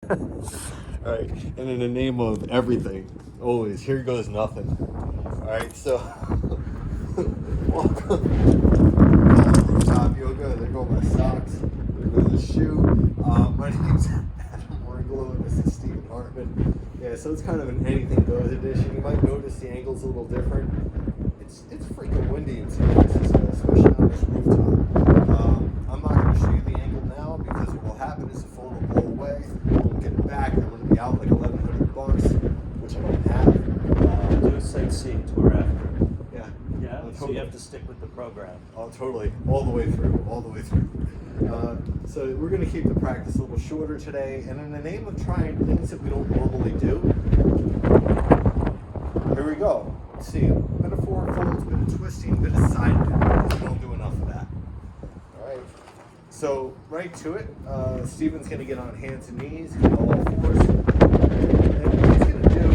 All right, and in the name of everything, always, here goes nothing. All right, so welcome. Rooftop yoga. There go my socks. There goes the shoe. My name's Meringolo, and this is Hartman. Yeah, so it's kind of an anything goes edition. You might notice the angle's a little different. It's freaking windy in San Francisco, especially on this rooftop. I'm not going to show you the angle now because what will happen is the phone will blow away. We'll get it back, and I'm going to be out like $1,100, which I don't have. Do a sightseeing tour after. Yeah. Yeah. Totally. So you have to stick with the program. Oh, totally. All the way through. All the way through. So we're going to keep the practice a little shorter today, and in the name of trying things that we don't normally do, here we go. Let's see, a bit of forward folds, a bit of twisting, a bit of side bend. We don't do enough of that. All right. So right to it. Steven's going to get on hands and knees, get all fours, and what he's going to do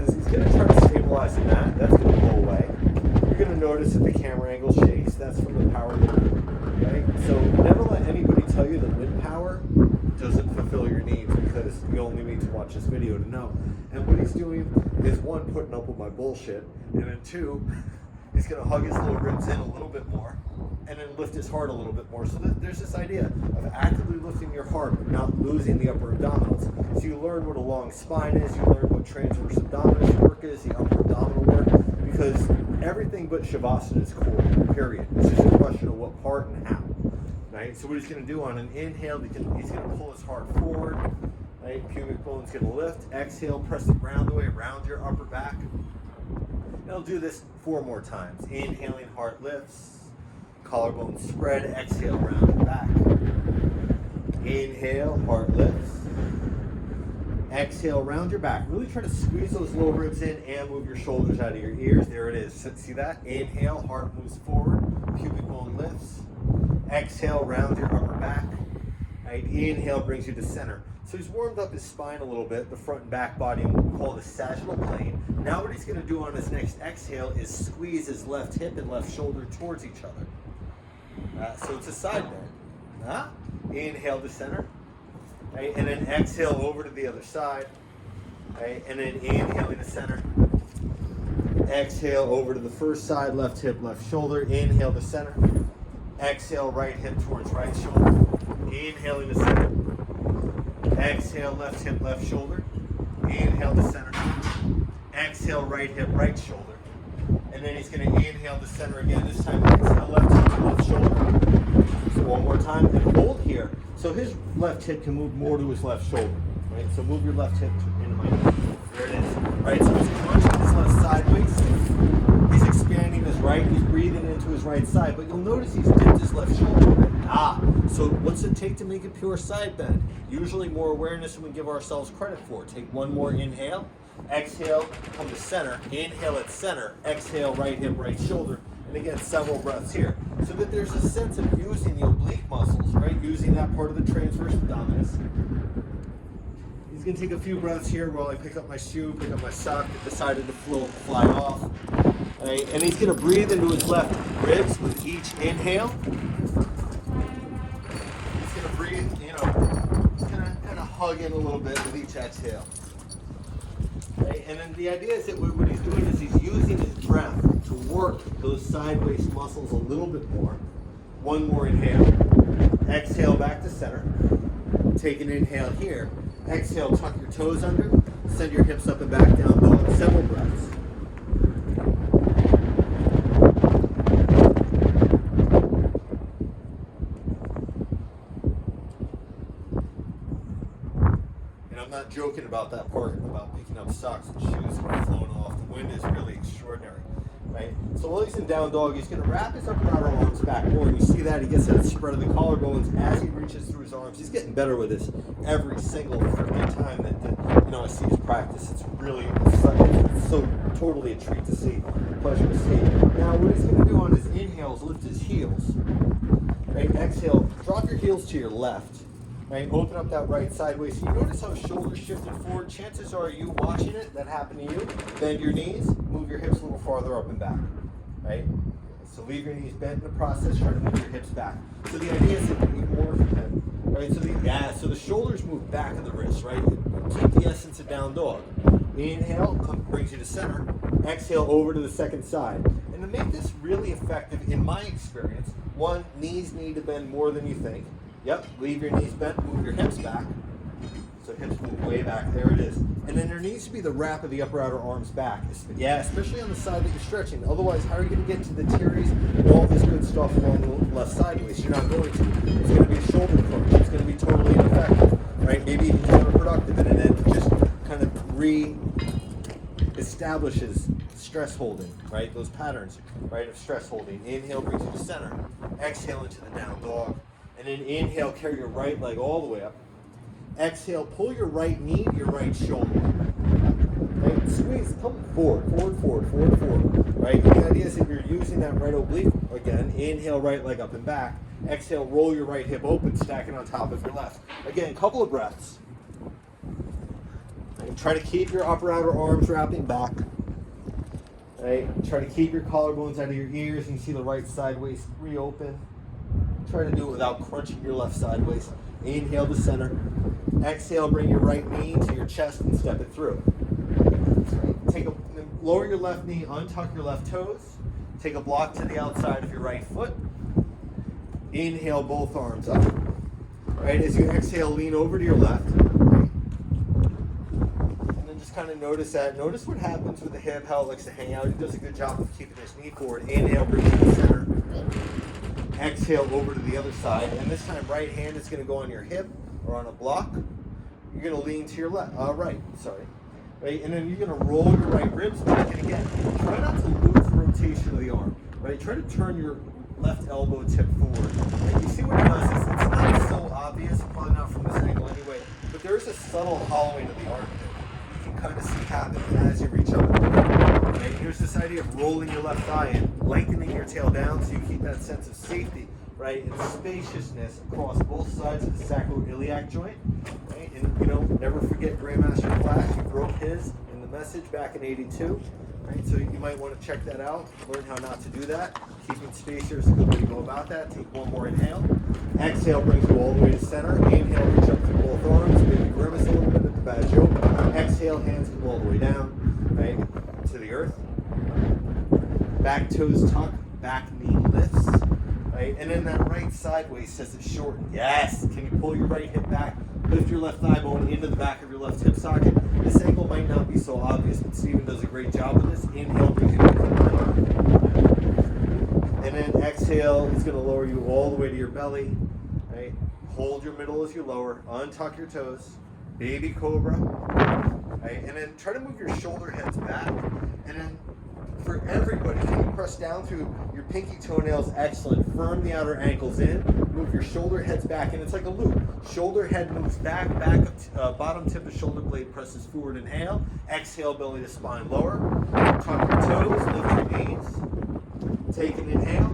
is he's going to try to stabilize the mat. That's going to blow away. You're going to notice that the camera angle shakes. That's from the power limit. Right? So never let anybody tell you that wind power doesn't fulfill your needs, because you only need to watch this video to know. And what he's doing is, one, putting up with my bullshit, and then two, he's going to hug his little ribs in a little bit more, and then lift his heart a little bit more. So there's this idea of actively lifting your heart, but not losing the upper abdominals. So you learn what a long spine is, you learn what transverse abdominis work is, the upper abdominal work, because everything but Shavasana is core, period. It's just a question of what part and how. Right? So what he's going to do on an inhale, he's going to pull his heart forward. Right? Pubic bone's going to lift. Exhale, press the ground away around your upper back. And I'll do this 4 more times. Inhaling, heart lifts. Collarbone spread. Exhale, round your back. Inhale, heart lifts. Exhale, round your back. Really try to squeeze those low ribs in and move your shoulders out of your ears. There it is. See that? Inhale, heart moves forward. Pubic bone lifts. Exhale, round your upper back. Right? Inhale brings you to center. So he's warmed up his spine a little bit, the front and back body, and what we call the sagittal plane. Now what he's going to do on his next exhale is squeeze his left hip and left shoulder towards each other. So it's a side bend. Inhale to center. Right? And then exhale over to the other side. Right? And then inhaling to center. Exhale over to the first side, left hip, left shoulder. Inhale to center. Exhale, right hip towards right shoulder. Inhaling to center. Exhale, left hip, left shoulder. Inhale to center. Exhale, right hip, right shoulder. And then he's going to inhale to center again. This time, exhale, left hip to left shoulder. So one more time, and hold here. So his left hip can move more to his left shoulder. Right? So move your left hip into my knee. There it is. Right? So he's crunching his left sideways. He's expanding his right. He's breathing into his right side. But you'll notice he's dipped his left shoulder a bit. So what's it take to make a pure side bend? Usually more awareness than we give ourselves credit for. Take one more inhale. Exhale, come to center. Inhale at center. Exhale, right hip, right shoulder. And again, several breaths here. So that there's a sense of using the oblique muscles, right? Using that part of the transverse abdominis. He's going to take a few breaths here while I pick up my shoe, pick up my sock that decided to fly off. Right? And he's going to breathe into his left ribs with each inhale. He's going to breathe, he's going to kind of hug in a little bit with each exhale. Right? And then the idea is that what he's doing is he's using his breath to work those sideways muscles a little bit more. One more inhale. Exhale back to center. Take an inhale here. Exhale, tuck your toes under. Send your hips up and back down dog. Several breaths. And I'm not joking about that part about picking up socks and shoes that are flown off. The wind is really extraordinary. Right? So while he's in down dog, he's going to wrap his upper outer arms back more. And you see that? He gets that spread of the collarbones as he reaches through his arms. He's getting better with this every single freaking time that I see his practice. It's really, it's so totally a treat to see. Pleasure to see. Now what he's going to do on his inhales, lift his heels. Right? Exhale, drop your heels to your left. Right? Open up that right sideways. So you notice how his shoulders shifted forward. Chances are you watching it, that happened to you. Bend your knees, move your hips a little farther up and back. Right? So leave your knees bent in the process, try to move your hips back. So the idea is that you more if you can. right? So the shoulders move back of the wrist, right? Keep the essence of down dog. Inhale, brings you to center. Exhale over to the second side. And to make this really effective, in my experience, one, knees need to bend more than you think. Yep, leave your knees bent, move your hips back. So hips move way back, there it is. And then there needs to be the wrap of the upper outer arms back. Yeah, especially on the side that you're stretching. Otherwise, how are you going to get to the teres and all this good stuff along the left sideways? You're not going to. It's going to be a shoulder crunch. It's going to be totally ineffective, right? Maybe even counterproductive, and it just kind of re-establishes stress holding, right? Those patterns, right, of stress holding. Inhale brings you to center. Exhale into the down dog. And then inhale, carry your right leg all the way up. Exhale, pull your right knee to your right shoulder. Right? Squeeze, come forward, right? And the idea is if you're using that right oblique, again, inhale, right leg up and back. Exhale, roll your right hip open, stacking on top of your left. Again, couple of breaths. And try to keep your upper outer arms wrapping back. Right? Try to keep your collarbones out of your ears, and you see the right sideways reopen. Try to do it without crunching your left sideways. Inhale to center. Exhale, bring your right knee to your chest and step it through. Lower your left knee, untuck your left toes. Take a block to the outside of your right foot. Inhale, both arms up. Right, as you exhale, lean over to your left. Right. And then just kind of notice that. Notice what happens with the hip, how it likes to hang out. He does a good job of keeping his knee forward. Inhale, bring it to the center. Exhale over to the other side, and this time right hand is going to go on your hip or on a block. You're going to lean to your left, right, and then you're going to roll your right ribs back, and again, try not to lose the rotation of the arm, right? Try to turn your left elbow tip forward. And you see what it does is it's not so obvious, probably not from this angle anyway, but there's a subtle hollowing of the armpit. You can kind of see happen as you reach up. Right? Here's this idea of rolling your left thigh in, lengthening your tail down so you keep that sense of safety, right, and spaciousness across both sides of the sacroiliac joint. Right? And never forget Grandmaster Flash. He broke his in the message back in '82. Right? So you might want to check that out. Learn how not to do that. Keeping spacer is a good way to go about that. Take one more inhale. Exhale brings you all the way to center. Inhale, reach up through both arms. Maybe grimace a little bit at the bad joke. Exhale, hands come all the way down. Right? To the earth. Back toes tuck, back knee lifts. Right? And then that right sideways says it's shortened. Yes! Can you pull your right hip back? Lift your left thigh bone into the back of your left hip socket. This angle might not be so obvious, but Steven does a great job with this. Inhale, brings you to the and then exhale is going to lower you all the way to your belly. Right? Hold your middle as you lower. Untuck your toes. Baby cobra. Right? And then try to move your shoulder heads back. And then for everybody, can you press down through your pinky toenails? Excellent. Firm the outer ankles in. Move your shoulder heads back, and it's like a loop. Shoulder head moves back, bottom tip of shoulder blade presses forward. Inhale. Exhale, belly to spine lower. Tuck your toes, lift your knees. Take an inhale.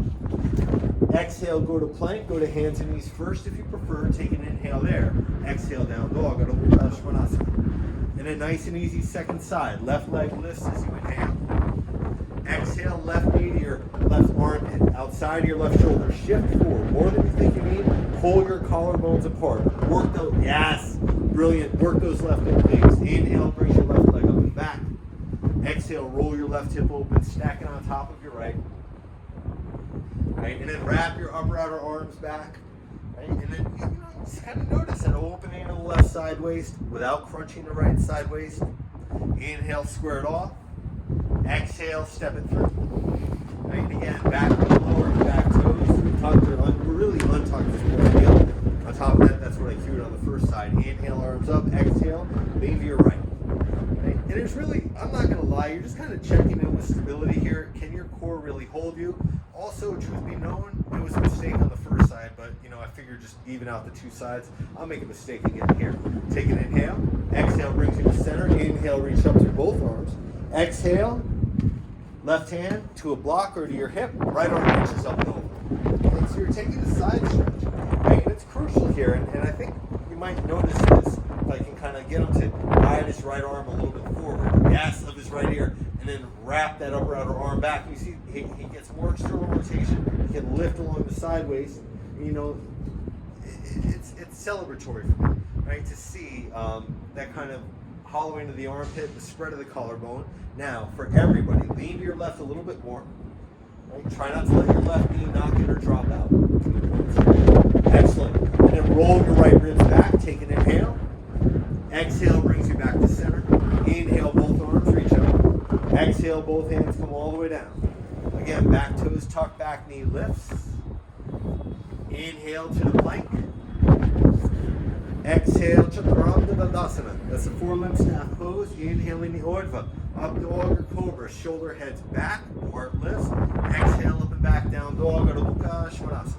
Exhale, go to plank. Go to hands and knees first if you prefer. Take an inhale there. Exhale, down dog. Go to Svanasana. And a nice and easy second side. Left leg lifts as you inhale. Exhale, left knee to your left armpit, outside of your left shoulder. Shift forward more than you think you need. Pull your collarbones apart. Work those, yes, brilliant. Work those left obliques. Inhale, brings your left leg up and back. Exhale, roll your left hip open, stack it on top of your right. Right, and then wrap your upper outer arms back. Right, and then just kind of notice that opening of the left side waist without crunching the right side waist. Inhale, square it off. Exhale, step it through. Right, and again, back to the lower back toes. We're really untucked this whole heel. On top of that, that's what I cued on the first side. Inhale, arms up. Exhale, lean to your right. Right? And it's really, I'm not going to lie, you're just kind of checking in with stability here. Can your core really hold you? Also, truth be known, it was a mistake on the first side, but I figured just even out the two sides. I'll make a mistake again here. Take an inhale. Exhale brings you to center. Inhale, reach up through both arms. Exhale, left hand to a block or to your hip. Right arm reaches up and over. Okay, so you're taking a side stretch. Right? And it's crucial here, and I think you might notice this if I can kind of get him to guide his right arm a little bit forward. Yes, of his right ear. And then wrap that upper outer arm back. You see, he gets more external rotation. He can lift along the sideways. it's celebratory for me, right? To see that kind of hollowing of the armpit, the spread of the collarbone. Now, for everybody, lean to your left a little bit more. Right? Try not to let your left knee knock in or drop out. Excellent. And then roll your right ribs back. Take an inhale. Exhale brings you back to center. Inhale, both arms reach up. Exhale, both hands come all the way down. Again, back toes tuck, back knee lifts. Inhale to the plank. Exhale, Chaturanga Dandasana. That's a 4-limb staff pose. Inhaling the Urdhva. Up dog or cobra. Shoulder heads back. Heart lifts. Exhale, up and back, down dog. Adho Mukha Svanasana.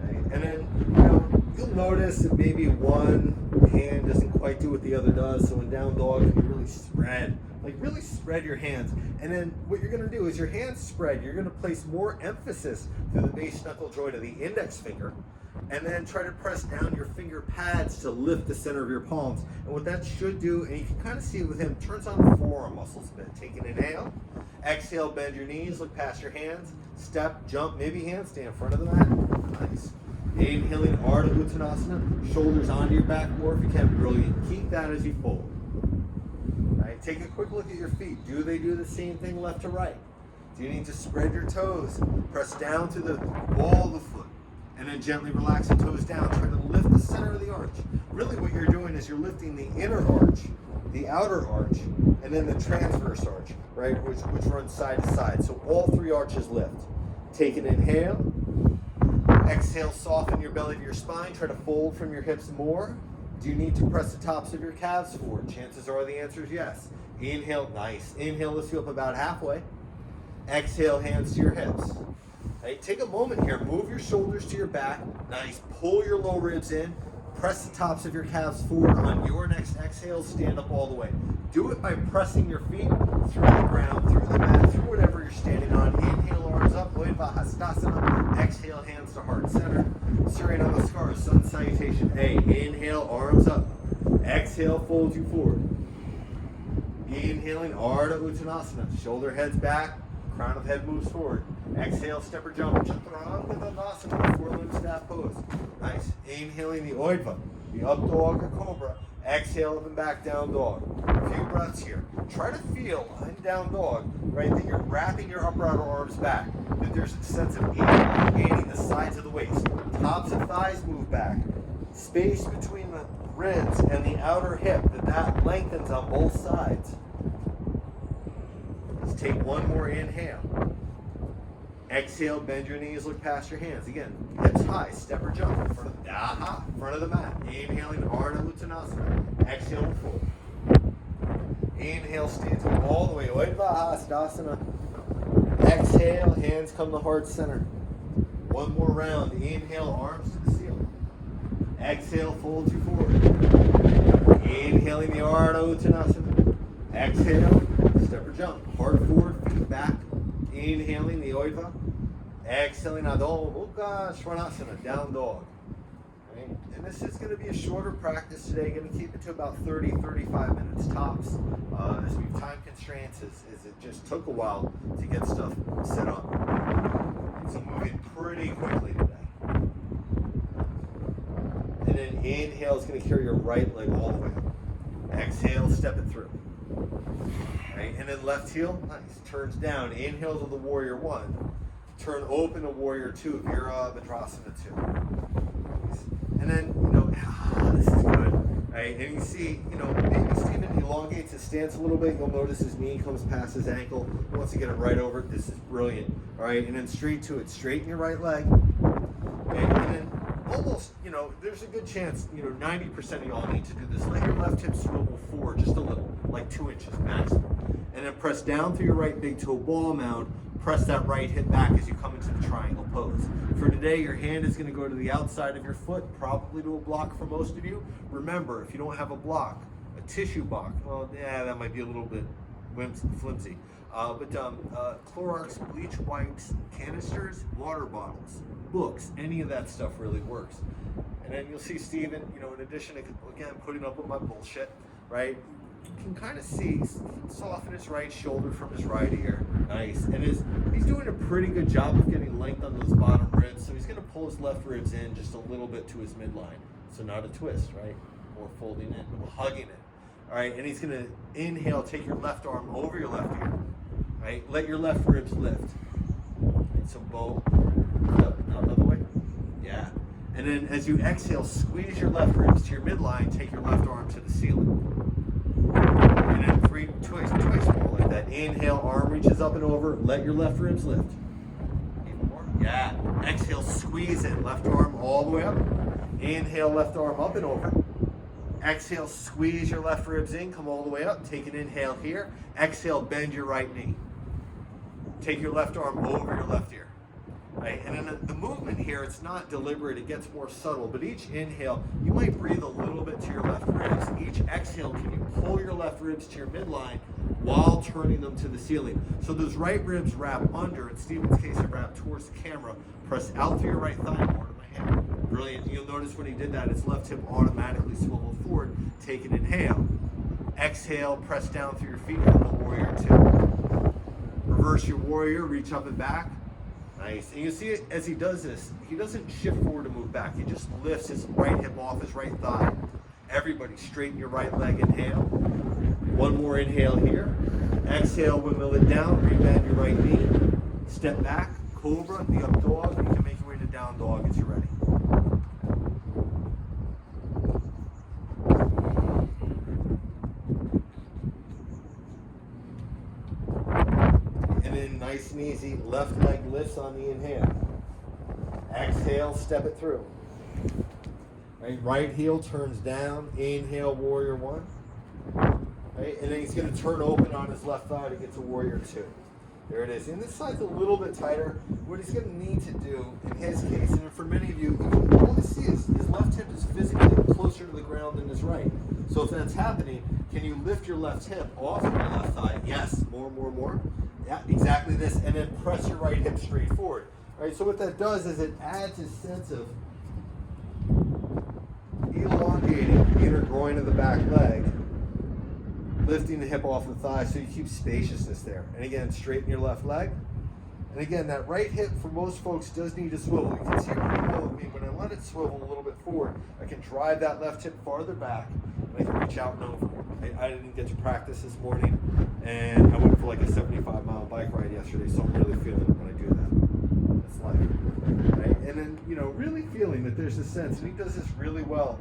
Okay. And then, you'll notice that maybe one hand doesn't quite do what the other does. So in down dog, you really spread. Really spread your hands. And then what you're going to do is your hands spread. You're going to place more emphasis through the base knuckle joint of the index finger. And then try to press down your finger pads to lift the center of your palms. And what that should do, and you can kind of see it with him, turns on the forearm muscles a bit. Take an inhale. Exhale, bend your knees, look past your hands. Step, jump, maybe handstand in front of the mat. Nice. Inhaling, Ardha Uttanasana. Shoulders onto your back more if you can. Brilliant. Keep that as you fold. Right? Take a quick look at your feet. Do they do the same thing left to right? Do you need to spread your toes? Press down to the ball of the foot. And then gently relax the toes down. Try to lift the center of the arch. Really what you're doing is you're lifting the inner arch, the outer arch, and then the transverse arch, right? Which runs side to side. So all 3 arches lift. Take an inhale. Exhale, soften your belly to your spine. Try to fold from your hips more. Do you need to press the tops of your calves forward? Chances are the answer is yes. Inhale, nice. Inhale, lifts you up about halfway. Exhale, hands to your hips. Right, take a moment here. Move your shoulders to your back. Nice. Pull your low ribs in. Press the tops of your calves forward. On your next exhale, stand up all the way. Do it by pressing your feet through the ground, through the mat, through whatever you're standing on. Inhale, arms up. Urdhva Hastasana. Exhale, hands to heart center. Surya Namaskar, sun salutation A. Inhale, arms up. Exhale, fold you forward. Inhaling, Ardha Uttanasana. Shoulder heads back. Crown of head moves forward. Exhale, step or jump. Chaturanga Dandasana, 4-limb staff pose. Nice. Inhaling the Urdhva, the up dog or cobra. Exhale, up and back, down dog. A few breaths here. Try to feel in down dog, right, that you're wrapping your upper outer arms back. That there's a sense of elongating the sides of the waist. Tops of thighs move back. Space between the ribs and the outer hip, that lengthens on both sides. Let's take one more inhale. Exhale, bend your knees, look past your hands. Again, hips high, step or jump in front of the mat. Inhaling, Ardha Uttanasana. Exhale, fold. Inhale, stand to all the way. Urdhva Hastasana. Exhale, hands come to heart center. One more round. Inhale, arms to the ceiling. Exhale, fold you forward. Inhaling the Ardha Uttanasana. Exhale, step or jump. Heart forward, feet back. Inhaling the Urdhva. Exhaling Adho Mukha Svanasana, down dog. Right? And this is going to be a shorter practice today. Going to keep it to about 30-35 minutes tops. As we have time constraints, as it just took a while to get stuff set up. So moving pretty quickly today. And then inhale is going to carry your right leg all the way up. Exhale, step it through. Right? And then left heel, nice, turns down. Inhale to the warrior 1. Turn open to warrior 2, Virabhadrasana 2. Nice. And then, this is good. Right? And you see, maybe Stephen elongates his stance a little bit. You'll notice his knee comes past his ankle. He wants to get it right over it. This is brilliant. All right, and then straight to it. Straighten your right leg. Okay, and then almost, there's a good chance, 90% of y'all need to do this. Let your left hip swivel forward just a little, like 2 inches maximum. And then press down through your right big toe ball mound. Press that right hip back as you come into the triangle pose. For today, your hand is going to go to the outside of your foot, probably to a block for most of you. Remember, if you don't have a block, a tissue block, well, yeah, that might be a little bit flimsy. But Clorox bleach wipes, canisters, water bottles, books, any of that stuff really works. And then you'll see Steven, in addition to, again, putting up with my bullshit, right? You can kind of see, soften his right shoulder from his right ear. Nice. And he's doing a pretty good job of getting length on those bottom ribs. So he's going to pull his left ribs in just a little bit to his midline. So not a twist, right? Or folding in, but hugging it. All right. And he's going to inhale, take your left arm over your left ear. Right? Let your left ribs lift. And so bow. Up, other way. Yeah. And then as you exhale, squeeze your left ribs to your midline, take your left arm to the ceiling. And then twice more like that. Inhale, arm reaches up and over, let your left ribs lift. Even more. Yeah. Exhale, squeeze in, left arm all the way up. Inhale, left arm up and over. Exhale, squeeze your left ribs in, come all the way up. Take an inhale here. Exhale, bend your right knee. Take your left arm over your left ear. Right? And then the movement here, it's not deliberate, it gets more subtle, but each inhale, you might breathe a little bit to your left ribs. Each exhale, can you pull your left ribs to your midline while turning them to the ceiling? So those right ribs wrap under, in Steven's case, they wrap towards the camera. Press out through your right thigh, more to my hand. Brilliant. You'll notice when he did that, his left hip automatically swiveled forward. Take an inhale. Exhale, press down through your feet on the warrior two. Reverse your warrior, reach up and back. Nice. And you see it as he does this, he doesn't shift forward to move back. He just lifts his right hip off his right thigh. Everybody straighten your right leg, inhale. One more inhale here. Exhale, windmill it down, rebend your right knee. Step back, cobra, the up dog. You can make your way to down dog as you're ready. Nice and easy, left leg lifts on the inhale. Exhale, step it through. Right heel turns down, inhale, warrior one. Right, and then he's going to turn open on his left thigh to get to warrior two. There it is. And this side's a little bit tighter. What he's going to need to do in his case, and for many of you, you can only see his left hip is physically closer to the ground than his right. So if that's happening, can you lift your left hip off of your left thigh? Yes, more. Yeah, exactly this, and then press your right hip straight forward. All right, so what that does is it adds a sense of elongating the inner groin of the back leg, lifting the hip off the thigh so you keep spaciousness there. And again, straighten your left leg. And again, that right hip for most folks does need to swivel. You can see it pretty well with me. When I let it swivel a little bit forward, I can drive that left hip farther back, and I can reach out and over. I didn't get to practice this morning, and I went for like a 75-mile bike ride yesterday, so I'm really feeling it when I do that. That's life. Right? And then, really feeling that there's a sense, and he does this really well.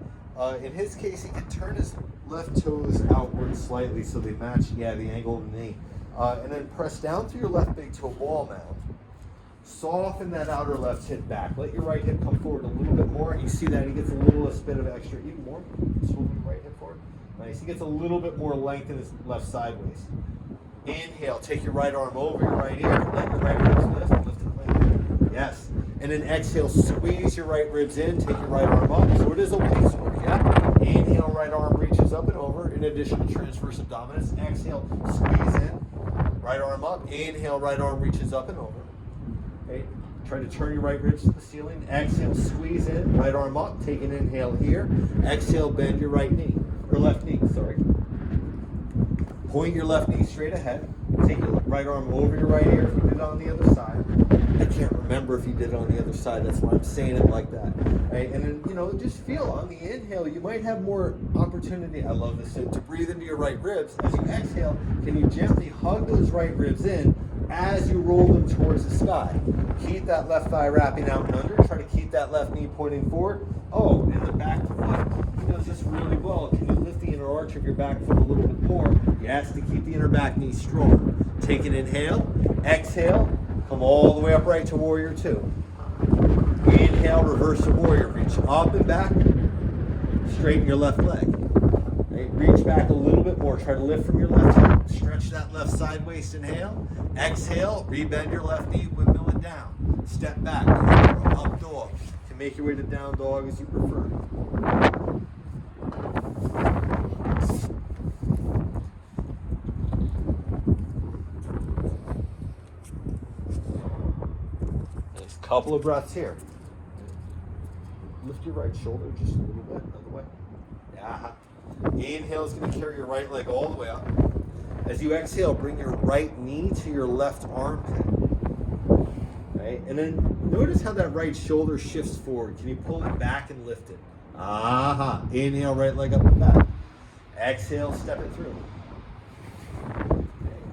In his case, he can turn his left toes outward slightly so they match, the angle of the knee. And then press down through your left big toe ball mound. Soften that outer left hip back. Let your right hip come forward a little bit more. You see that he gets a little bit of extra, even more. Swivel your right hip forward. Nice. He gets a little bit more length in his left sideways. Inhale. Take your right arm over your right ear. Let your right ribs lift. Lift it like yes. And then exhale. Squeeze your right ribs in. Take your right arm up. So it is a waist work. Yeah. Inhale. Right arm reaches up and over. In addition to transverse abdominis. Exhale. Squeeze in. Right arm up. Inhale. Right arm reaches up and over. Okay. Try to turn your right ribs to the ceiling. Exhale, squeeze in, right arm up. Take an inhale here. Exhale, bend your right knee, or left knee, sorry. Point your left knee straight ahead. Take your right arm over your right ear if you did it on the other side. I can't remember if you did it on the other side. That's why I'm saying it like that. Right? And then, just feel on the inhale, you might have more opportunity, I love this, to breathe into your right ribs. As you exhale, can you gently hug those right ribs in as you roll them towards the sky? Keep that left thigh wrapping out and under. Try to keep that left knee pointing forward. Oh, and the back foot, he does this really well. Can you lift the inner arch of your back foot a little bit more? Yes, to keep the inner back knee strong. Take an inhale. Exhale. Come all the way upright to warrior two. Inhale, reverse the warrior. Reach up and back. Straighten your left leg. Right, reach back a little bit more. Try to lift from your left hip. Stretch that left side waist. Inhale. Exhale. Rebend your left knee. Windmill it down. Step back. Up dog. You can make your way to down dog as you prefer. Nice. Couple of breaths here. Lift your right shoulder just a little bit. Other way. Yeah. Inhale is going to carry your right leg all the way up. As you exhale, bring your right knee to your left armpit. Right? And then notice how that right shoulder shifts forward. Can you pull it back and lift it? Aha. Inhale, right leg up and back. Exhale, step it through.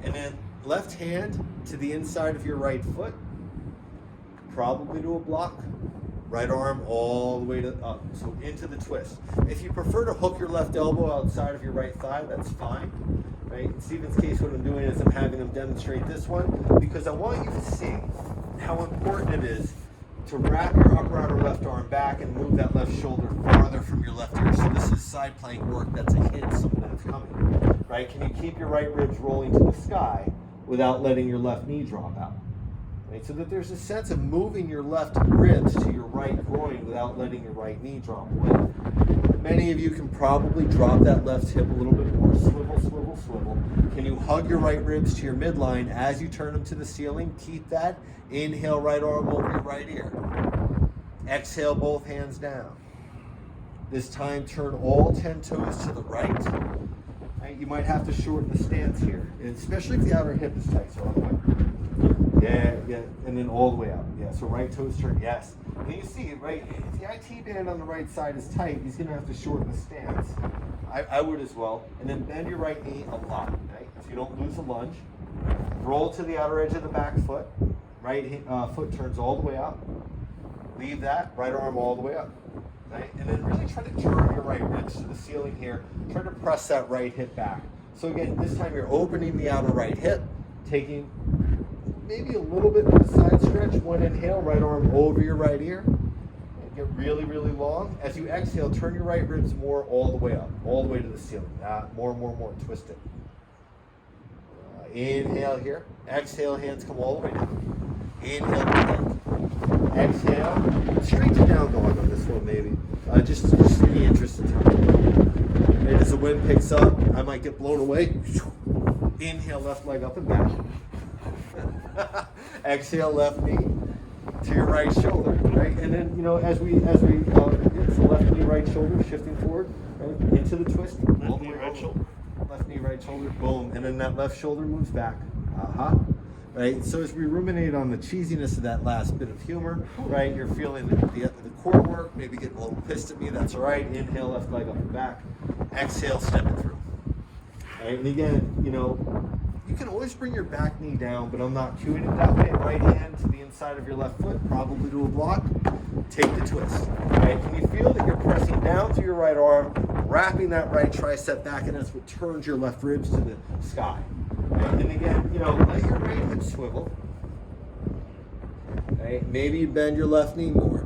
And then left hand to the inside of your right foot, probably to a block. Right arm all the way to up, so into the twist. If you prefer to hook your left elbow outside of your right thigh, that's fine. Right? In Stephen's case, what I'm doing is I'm having him demonstrate this one because I want you to see how important it is to wrap your upper outer left arm back and move that left shoulder farther from your left ear. So this is side plank work. That's a hint, something that's coming. Right? Can you keep your right ribs rolling to the sky without letting your left knee drop out? Right? So that there's a sense of moving your left ribs to your right groin without letting your right knee drop away. Many of you can probably drop that left hip a little bit more. Swivel, swivel, swivel. Can you hug your right ribs to your midline as you turn them to the ceiling? Keep that. Inhale, right arm over your right ear. Exhale, both hands down. This time, turn all 10 toes to the right. Right? You might have to shorten the stance here, and especially if the outer hip is tight. So all the way. Yeah, and then all the way up. Yeah, so right toes turn, yes. And you see, right, if the IT band on the right side is tight, he's going to have to shorten the stance. I would as well. And then bend your right knee a lot, right? So you don't lose a lunge. Roll to the outer edge of the back foot. Right foot turns all the way out. Leave that, right arm all the way up. Right? And then really try to turn your right ribs to the ceiling here. Try to press that right hip back. So again, this time you're opening the outer right hip, taking maybe a little bit of a side stretch. One inhale, right arm over your right ear. Get really, really long. As you exhale, turn your right ribs more all the way up, all the way to the ceiling. More. Twist it. Inhale here. Exhale, hands come all the way down. Inhale, plank. Exhale. Straight to down dog on this one, maybe. Just in the interest of time. And as the wind picks up, I might get blown away. Inhale, left leg up and back. Exhale, left knee to your right shoulder, right? And then, as we so left knee, right shoulder, shifting forward, right? Into the twist. Left knee, right shoulder. Left knee, right shoulder, boom. And then that left shoulder moves back. Right? So as we ruminate on the cheesiness of that last bit of humor, right? You're feeling the core work, maybe getting a little pissed at me, that's all right. Inhale, left leg up and back. Exhale, step it through. Right? And again, you can always bring your back knee down, but I'm not cueing it that way. Right hand to the inside of your left foot, probably to a block. Take the twist. Right? Can you feel that you're pressing down through your right arm, wrapping that right tricep back, and that's what turns your left ribs to the sky. Right? And again, let your right hip swivel. Right? Maybe you bend your left knee more.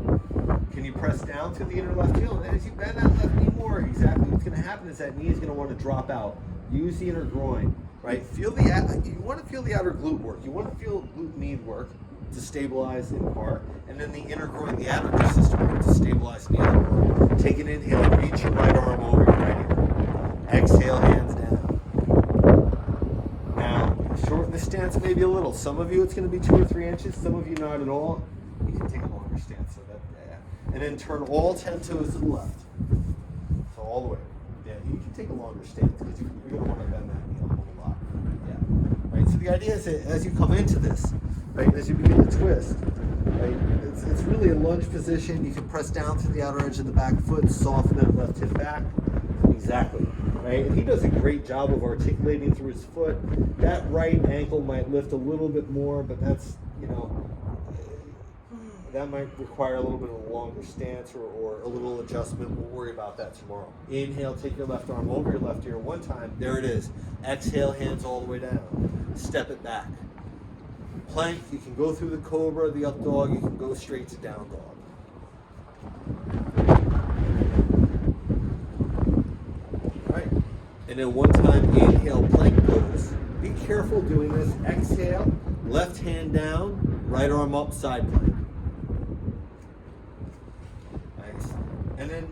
Can you press down to the inner left heel? And as you bend that left knee more, exactly what's going to happen is that knee is going to want to drop out. Use the inner groin. Right? You want to feel the outer glute work. You want to feel glute med work to stabilize in part, and then the inner groin, the adductor system work to stabilize in the other part. Take an inhale, reach your right arm over your right ear. Exhale, hands down. Now, shorten the stance maybe a little. Some of you it's going to be 2 or 3 inches. Some of you not at all. You can take a longer stance. And then turn all 10 toes to the left. So all the way. Yeah, you can take a longer stance because you're going to want to bend that knee a whole lot. Yeah. Right. So the idea is that as you come into this, right, as you begin to twist, right, it's really a lunge position. You can press down to the outer edge of the back foot, soften that left hip back. Exactly. Right. And he does a great job of articulating through his foot. That right ankle might lift a little bit more, but that's, that might require a little bit of a longer stance or a little adjustment. We'll worry about that tomorrow. Inhale, take your left arm over your left ear one time. There it is. Exhale, hands all the way down. Step it back. Plank, you can go through the cobra, the up dog, you can go straight to down dog. All right. And then one time, inhale, plank pose. Be careful doing this. Exhale, left hand down, right arm up, side plank. And then,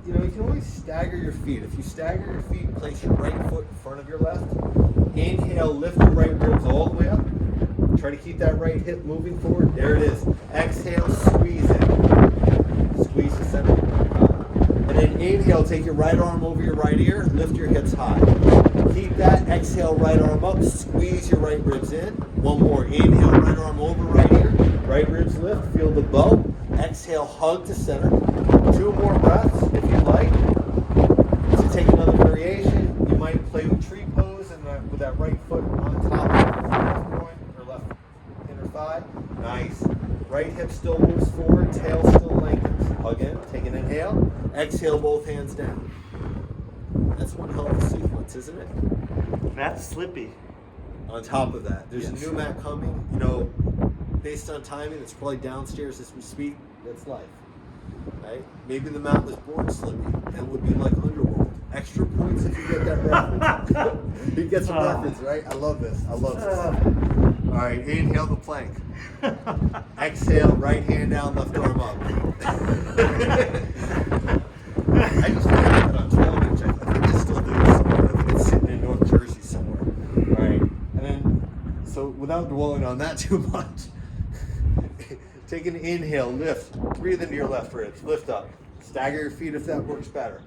you can always stagger your feet. If you stagger your feet, place your right foot in front of your left. Inhale, lift your right ribs all the way up. Try to keep that right hip moving forward. There it is. Exhale, squeeze it. Squeeze the center. And then inhale. Inhale, take your right arm over your right ear, lift your hips high. Keep that, exhale, right arm up, squeeze your right ribs in. One more, inhale, right arm over right ear, right ribs lift, feel the bow. Exhale, hug to center. 2 more breaths if you like. To take another variation, you might play with tree pose and with that right foot on top of the left groin or left inner thigh. Nice. Right hip still moves forward, tail still lengthens. Hug in, take an inhale. Exhale, both hands down. That's one hell of a sequence, isn't it? That's slippy. On top of that, there's Yes. a new mat coming. You know, based on timing, it's probably downstairs as we speak. That's life, right? Maybe the mat was born slippy and would be like Underworld. Extra points if you get that reference. You get some reference, right? I love this. I love this. All right, inhale the plank. Exhale, right hand down, left arm up. I used to have that on television. I think I still do somewhere. I think it's sitting in North Jersey somewhere. All right, and then, so without dwelling on that too much, take an inhale, lift, breathe into your left ribs, lift up. Stagger your feet if that works better.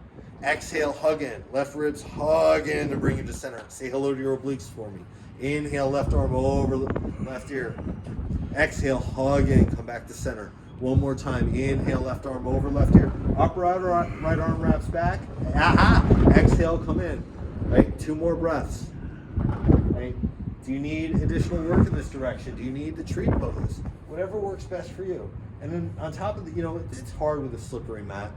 Exhale, hug in. Left ribs, hug in to bring you to center. Say hello to your obliques for me. Inhale, left arm over left ear. Exhale, hug in, come back to center. One more time. Inhale, left arm over left ear. Upper outer right arm wraps back. Aha! Exhale, come in. Right? 2 more breaths. Right? Do you need additional work in this direction? Do you need the tree pose? Whatever works best for you. And then on top of the, you know, it's hard with a slippery mat.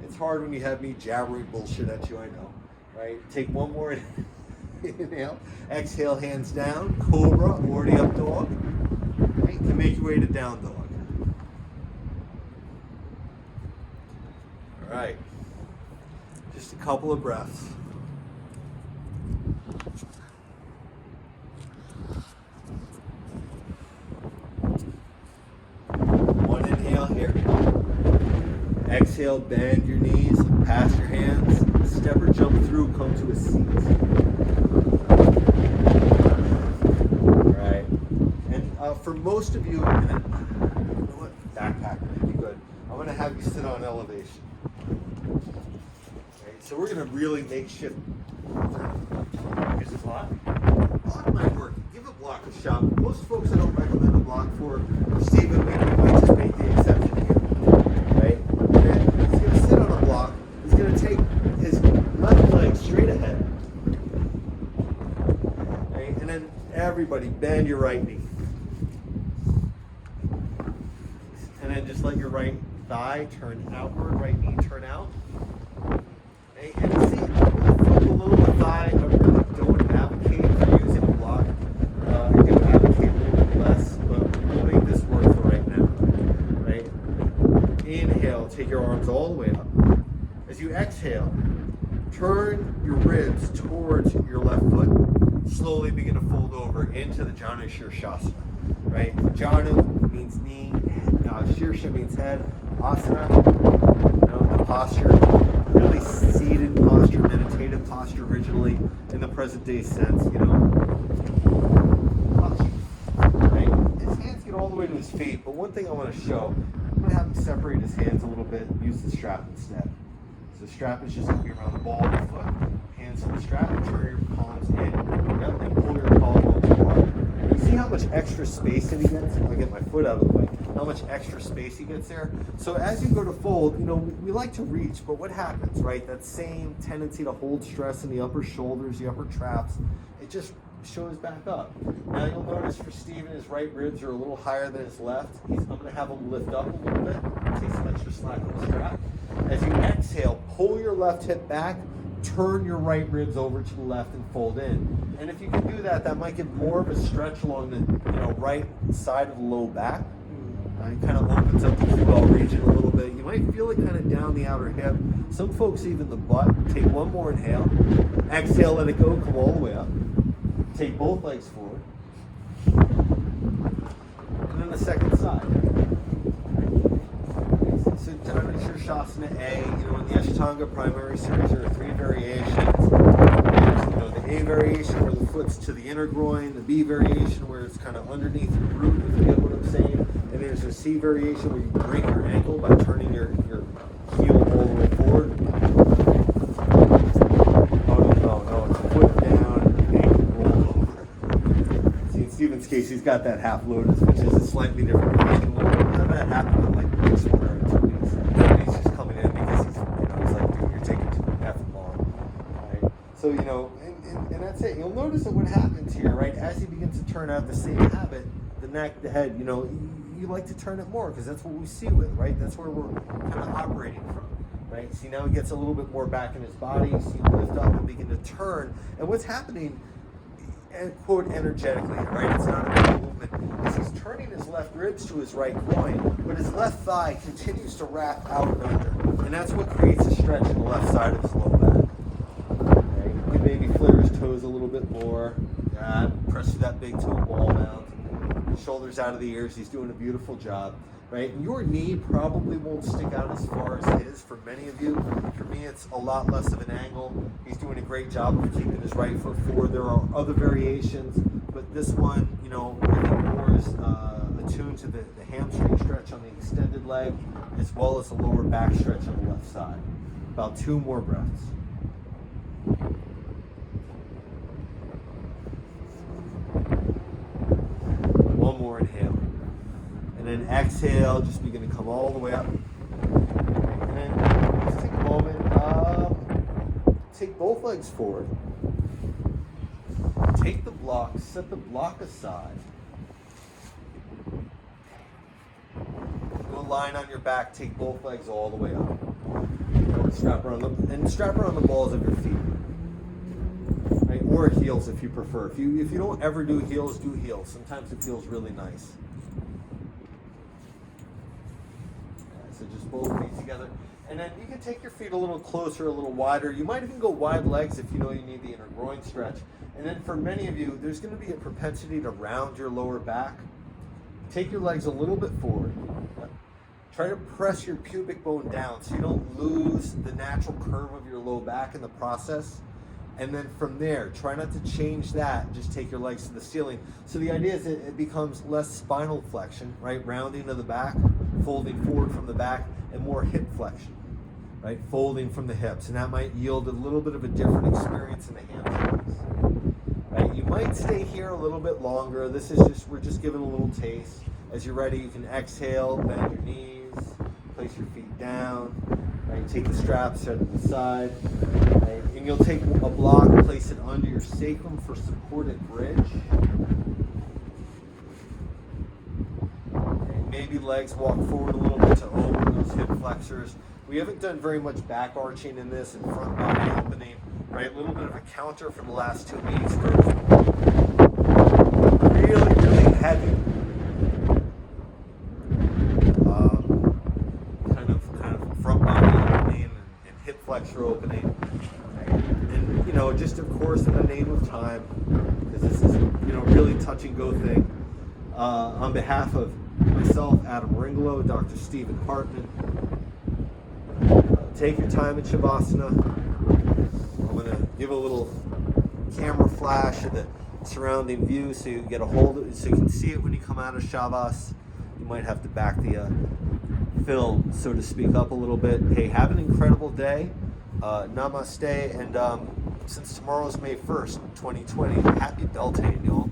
It's hard when you have me jabbering bullshit at you, I know. Right? Take one more inhale. Exhale, hands down. Cobra, already up dog. Right? You can make your way to down dog. All right. Just a couple of breaths. One inhale here. Exhale, bend your knees, pass your hands, step or jump through, come to a seat. All right. And for most of you, you know what? Backpack might be good. I'm going to have you sit on elevation. Right, so we're going to really make shift. Use a block. Block might work. Give a block a shot. Most folks I don't recommend a block for. Stephen, we might just make the exception here. Right? And he's going to sit on a block. He's going to take his left leg straight ahead. Right? And then everybody bend your right knee. And then just let your right thigh turn outward, right knee turn out. Okay? And see, foot below the thigh, I really don't advocate for using a block. I do advocate a little bit less, but we'll make this work for right now. Right? Inhale, take your arms all the way up. As you exhale, turn your ribs towards your left foot. Slowly begin to fold over into the Janu Shirshasana. Right? Janu means knee, Shirsha means head, Asana, you know, the posture, really seated posture, meditative posture originally in the present day sense, you know. Posture. Right? His hands get all the way to his feet, but one thing I want to show, I'm going to have him separate his hands a little bit and use the strap instead. So the strap is just going to be around the ball of the foot, hands to the strap, and turn your palms in, yep, and pull your collarbone apart. You see how much extra space that he gets? I'll get my foot out of the way. How much extra space he gets there. So as you go to fold, you know, we like to reach, but what happens, right? That same tendency to hold stress in the upper shoulders, the upper traps, it just shows back up. Now you'll notice for Steven, his right ribs are a little higher than his left. I'm going to have him lift up a little bit, take some extra slack on the strap. As you exhale, pull your left hip back, turn your right ribs over to the left and fold in. And if you can do that, that might give more of a stretch along the right side of the low back. It kind of opens up the Q-bell region a little bit. You might feel it kind of down the outer hip. Some folks even the butt. Take one more inhale. Exhale, let it go. Come all the way up. Take both legs forward. And then the second side. So Janu Shirshasana A, in the Ashtanga primary series, there are 3 variations. There's, the A variation where the foot's to the inner groin, the B variation where it's kind of underneath your root, if you get what I'm saying. And there's a C variation where you break your ankle by turning your heel all the way forward. he's got that half lotus, which is a slightly different posture. None of that happened in like 1 week or 2 weeks. And he's just coming in because he's like, dude, you're taking too effing long, right? So and that's it. You'll notice that what happens here, right? As he begins to turn out the same habit, the neck, the head, you like to turn it more because that's what we see with, right? That's where we're kind of operating from. Right? See, now he gets a little bit more back in his body. You see him lift up and begin to turn. And what's happening, and quote, energetically, right? It's not a big movement. Is he's turning his left ribs to his right groin, but his left thigh continues to wrap out and under. And that's what creates a stretch in the left side of his low back. Okay? You can maybe flare his toes a little bit more. Press through that big toe ball mount. Shoulders out of the ears. He's doing a beautiful job. Right? And your knee probably won't stick out as far as it is for many of you. For me, it's a lot less of an angle. He's doing a great job of keeping his right foot forward. There are other variations, but this one, I think more is attuned to the hamstring stretch on the extended leg, as well as the lower back stretch on the left side. About 2 more breaths. One more inhale. And then exhale, just begin to come all the way up. And then just take a moment, take both legs forward. Take the block, set the block aside. Do a line on your back, take both legs all the way up. Strap around the balls of your feet. Right? Or heels if you prefer. If you don't ever do heels, do heels. Sometimes it feels really nice. So just both feet together. And then you can take your feet a little closer, a little wider. You might even go wide legs if you know you need the inner groin stretch. And then for many of you, there's going to be a propensity to round your lower back. Take your legs a little bit forward. Try to press your pubic bone down so you don't lose the natural curve of your low back in the process. And then from there, try not to change that. Just take your legs to the ceiling. So the idea is that it becomes less spinal flexion, right? Rounding to the back, folding forward from the back, and more hip flexion, right? Folding from the hips. And that might yield a little bit of a different experience in the hamstrings, right? You might stay here a little bit longer. We're just giving a little taste. As you're ready, you can exhale, bend your knees, place your feet down, right? Take the straps, set it aside, right? And you'll take a block, place it under your sacrum for supported bridge. Okay, maybe legs walk forward a little bit to open those hip flexors. We haven't done very much back arching in this and front body opening, right? A little bit of a counter for the last 2 weeks. Really, really heavy. Kind of front body opening and hip flexor opening. And just of course in the name of time, because this is really touch and go thing. On behalf of myself, Adam Meringolo, Dr. Stephen Hartman, take your time in Shavasana. I'm going to give a little camera flash of the surrounding view so you get a hold of it, so you can see it when you come out of Shavas. You might have to back the film, so to speak, up a little bit. Hey, have an incredible day. Namaste, and since tomorrow is May 1st, 2020, happy Beltane, y'all.